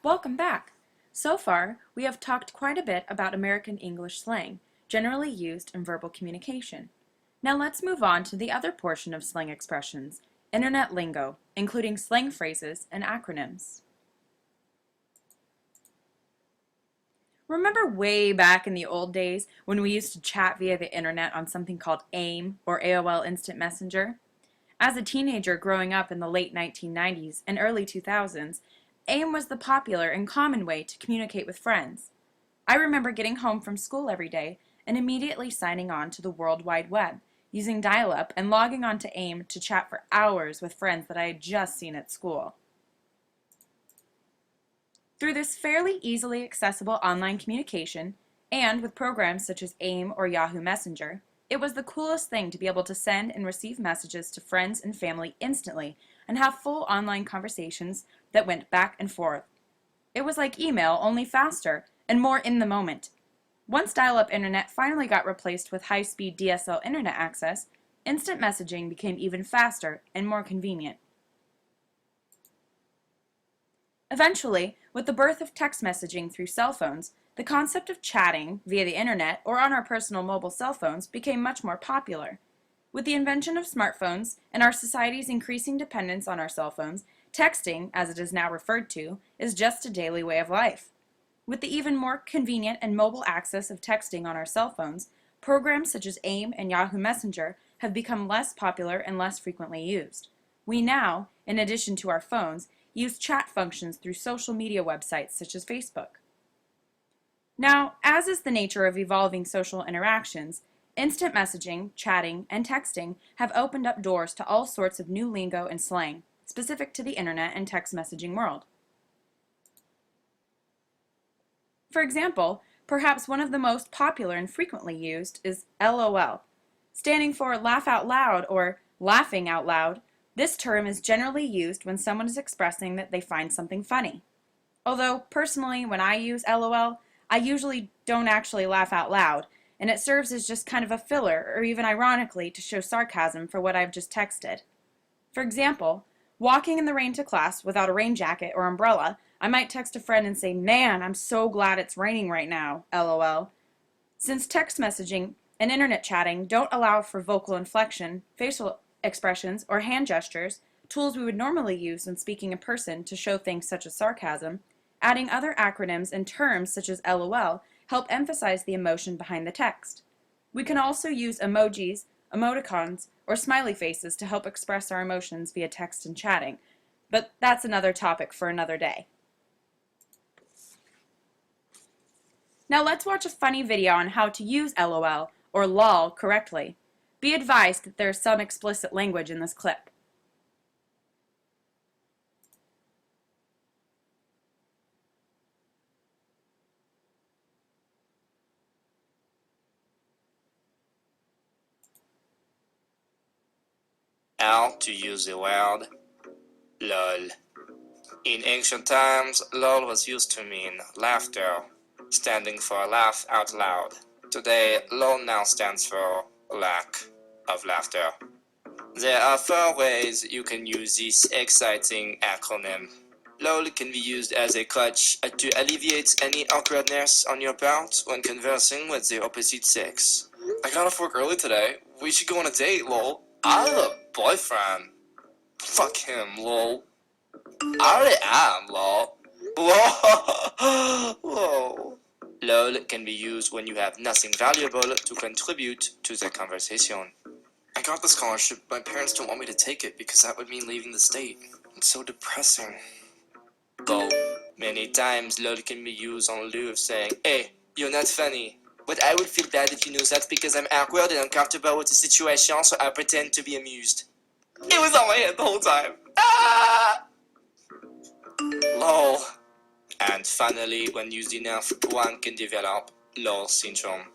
Welcome back! So far, we have talked quite a bit about American English slang, generally used in verbal communication. Now let's move on to the other portion of slang expressions, internet lingo, including slang phrases and acronyms. Remember way back in the old days when we used to chat via the internet on something called AIM or AOL Instant Messenger? As a teenager growing up in the late 1990s and early 2000s, AIM was the popular and common way to communicate with friends. I remember getting home from school every day and immediately signing on to the World Wide Web, using dial-up and logging on to AIM to chat for hours with friends that I had just seen at school. Through this fairly easily accessible online communication, and with programs such as AIM or Yahoo Messenger, it was the coolest thing to be able to send and receive messages to friends and family instantly and have full online conversations that went back and forth. It was like email, only faster and more in the moment. Once dial-up internet finally got replaced with high-speed DSL internet access, instant messaging became even faster and more convenient. Eventually, with the birth of text messaging through cell phones, the concept of chatting via the internet or on our personal mobile cell phones became much more popular. With the invention of smartphones and our society's increasing dependence on our cell phones, texting, as it is now referred to, is just a daily way of life. With the even more convenient and mobile access of texting on our cell phones, programs such as AIM and Yahoo Messenger have become less popular and less frequently used. We now, in addition to our phones, use chat functions through social media websites such as Facebook. Now, as is the nature of evolving social interactions, instant messaging, chatting, and texting have opened up doors to all sorts of new lingo and slang, specific to the internet and text messaging world. For example, perhaps one of the most popular and frequently used is LOL, standing for laugh out loud or laughing out loud. This term is generally used when someone is expressing that they find something funny. Although, personally, when I use LOL, I usually don't actually laugh out loud, and it serves as just kind of a filler or even ironically to show sarcasm for what I've just texted. For example, walking in the rain to class without a rain jacket or umbrella, I might text a friend and say, "Man, I'm so glad it's raining right now, LOL." Since text messaging and internet chatting don't allow for vocal inflection, facial expressions, or hand gestures, tools we would normally use when speaking in person to show things such as sarcasm, adding other acronyms and terms such as LOL help emphasize the emotion behind the text. We can also use emojis, emoticons, or smiley faces to help express our emotions via text and chatting, but that's another topic for another day. Now let's watch a funny video on how to use LOL or LOL correctly. Be advised that there is some explicit language in this clip. How to use the word lol. In ancient times, lol was used to mean laughter, standing for laugh out loud. Today, lol now stands for lack of laughter. There are 4 ways you can use this exciting acronym. LOL can be used as a crutch to alleviate any awkwardness on your part when conversing with the opposite sex. I got off work early today. We should go on a date, lol. I have a boyfriend. Fuck him, lol. I already am, lol. Lol. Lol. LOL can be used when you have nothing valuable to contribute to the conversation. I got the scholarship, but my parents don't want me to take it because that would mean leaving the state. It's so depressing. Lol. Many times LOL can be used on lieu of saying, "Hey, you're not funny." But I would feel bad if you knew that because I'm awkward and uncomfortable with the situation, so I pretend to be amused. It was on my head the whole time. Ah! Lol. And finally, when used enough, one can develop LOL syndrome.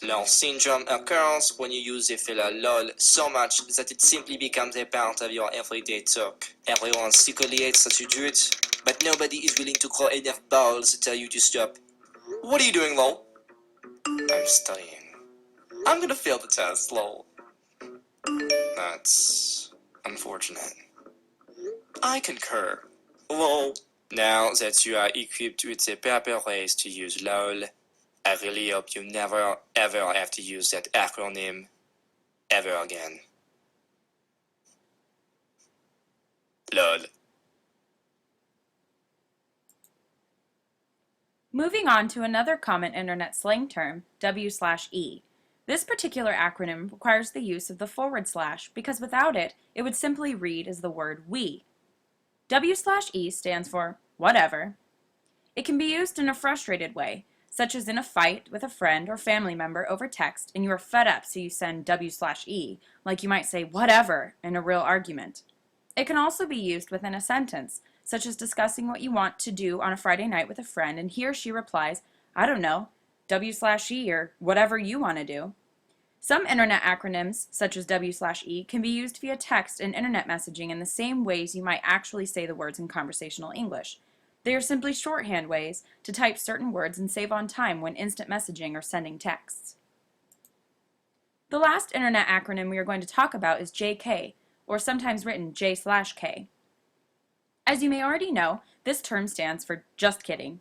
LOL syndrome occurs when you use the filler LOL so much that it simply becomes a part of your everyday talk. Everyone secretly hates that you do it, but nobody is willing to grow enough balls to tell you to stop. What are you doing, lol? I'm studying. I'm gonna fail the test, lol. That's unfortunate. I concur. Lol. Now that you are equipped with the proper ways to use LOL, I really hope you never ever have to use that acronym ever again. LOL. Moving on to another common internet slang term, W/E. This particular acronym requires the use of the / because without it, it would simply read as the word we. W/E stands for whatever. It can be used in a frustrated way, such as in a fight with a friend or family member over text and you are fed up so you send W/E, like you might say whatever in a real argument. It can also be used within a sentence, such as discussing what you want to do on a Friday night with a friend and he or she replies, I don't know, W/E or whatever you want to do. Some internet acronyms, such as W/E, can be used via text and internet messaging in the same ways you might actually say the words in conversational English. They are simply shorthand ways to type certain words and save on time when instant messaging or sending texts. The last internet acronym we are going to talk about is JK, or sometimes written J/K. As you may already know, this term stands for just kidding.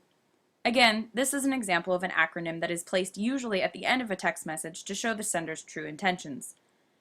Again, this is an example of an acronym that is placed usually at the end of a text message to show the sender's true intentions.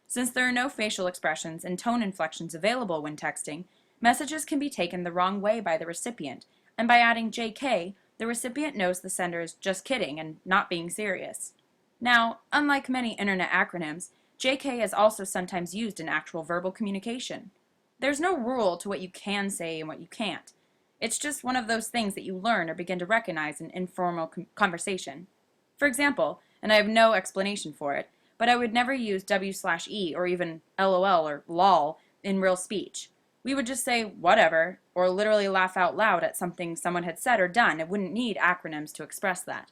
Since there are no facial expressions and tone inflections available when texting, messages can be taken the wrong way by the recipient, and by adding JK, the recipient knows the sender is just kidding and not being serious. Now, unlike many internet acronyms, JK is also sometimes used in actual verbal communication. There's no rule to what you can say and what you can't. It's just one of those things that you learn or begin to recognize in informal conversation. For example, and I have no explanation for it, but I would never use W/E or even LOL or LOL in real speech. We would just say whatever, or literally laugh out loud at something someone had said or done. It wouldn't need acronyms to express that.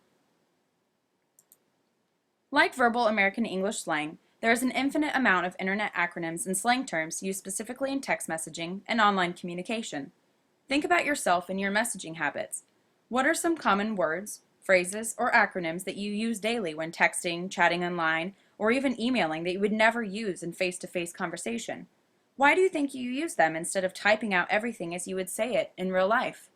Like verbal American English slang, there is an infinite amount of internet acronyms and slang terms used specifically in text messaging and online communication. Think about yourself and your messaging habits. What are some common words, phrases, or acronyms that you use daily when texting, chatting online, or even emailing that you would never use in face-to-face conversation? Why do you think you use them instead of typing out everything as you would say it in real life?